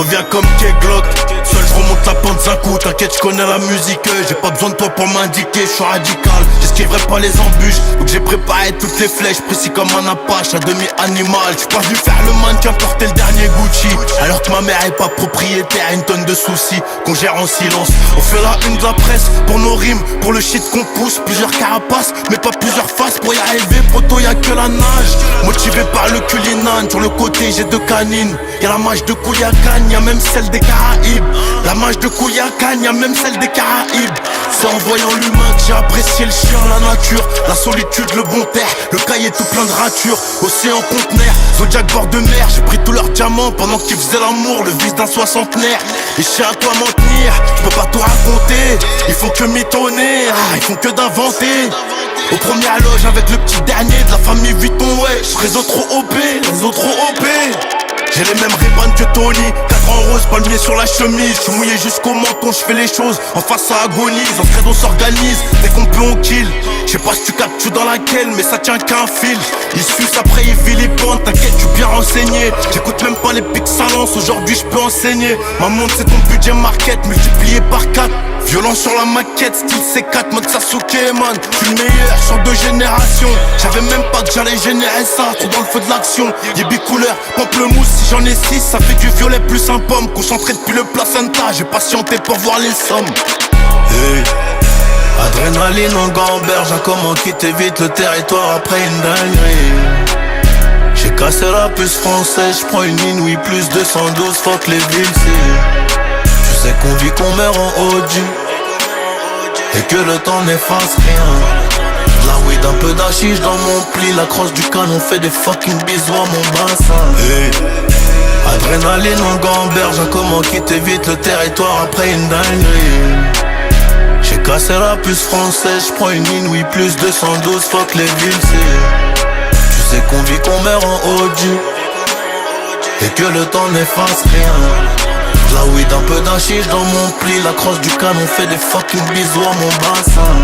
reviens comme K-Glock. Seul je remonte la pente d'un coup, t'inquiète je connais la musique. J'ai pas besoin de toi pour m'indiquer, je suis radical. J'esquiverai pas les embûches, donc j'ai préparé toutes les flèches. Précis comme un apache, à demi-animal. J'suis pas venu faire le mannequin, porter le dernier Gucci. Alors que ma mère est pas propriétaire, une tonne de soucis qu'on gère en silence. On fait la une de la presse pour nos rimes, pour le shit qu'on pousse. Plusieurs carapaces, mais pas plusieurs faces. Pour y arriver, poto y'a que la nage. Motivé par le culinane, sur le côté j'ai deux canines. Y'a la mage de Kouliakan, y'a même celle des Caraïbes. La mage de Kouliakan, y'a même celle des Caraïbes. C'est en voyant l'humain que j'ai apprécié le chien, la nature, la solitude, le bon père, le cahier tout plein de ratures. Océan conteneur, Zodiac bord de mer. J'ai pris tous leurs diamants pendant qu'ils faisaient l'amour, le vice d'un soixantenaire. Et je sais à quoi m'en tenir, je peux pas tout raconter. Ils font que mitonner, ils font que d'inventer. Au premier loge avec le petit dernier de la famille Vuitton, ouais. Réseau trop OP, réseau trop OP. J'ai les mêmes Ray-Ban que Tony, 4 en rose, palmier sur la chemise. J'suis mouillé jusqu'au menton, j'fais les choses en face ça agonise. En frère on s'organise, dès qu'on peut on kill. J'sais pas si tu captes dans laquelle, mais ça tient qu'un fil. Il suce après il vilipende, t'inquiète j'suis bien renseigné. J'écoute même pas les pics salance, aujourd'hui j'peux enseigner. Ma montre c'est ton budget market, multiplié par 4. Violent sur la maquette, style C4, mode Sasuke man. J'suis le meilleur, sur 2 générations. J'avais même pas que j'allais générer ça, trop dans le feu de l'action. Yébi couleur, pamplemousse, si j'en ai 6, ça fait du violet plus un pomme. Concentré depuis le placenta, j'ai patienté pour voir les sommes. Hey. Adrénaline en gamberge, comment quitter vite le territoire après une dinguerie. J'ai cassé la puce française, j'prends une inouïe plus 212, fuck les villes, c'est. Tu sais qu'on vit, qu'on meurt en OG et que le temps n'efface rien. La weed, un peu d'hachiche dans mon pli. La crosse du canon fait des fucking bisous à mon bassin. Hey. Adrénaline en gamberge, comment quitter vite le territoire après une dinguerie. J'ai cassé la puce française, j'prends une inouïe plus 212, fuck les villes, c'est. Tu sais qu'on vit, qu'on meurt en OG et que le temps n'efface rien. La weed, un peu d'hachiche dans mon pli. La crosse du canon fait des fucking bisous à mon bassin.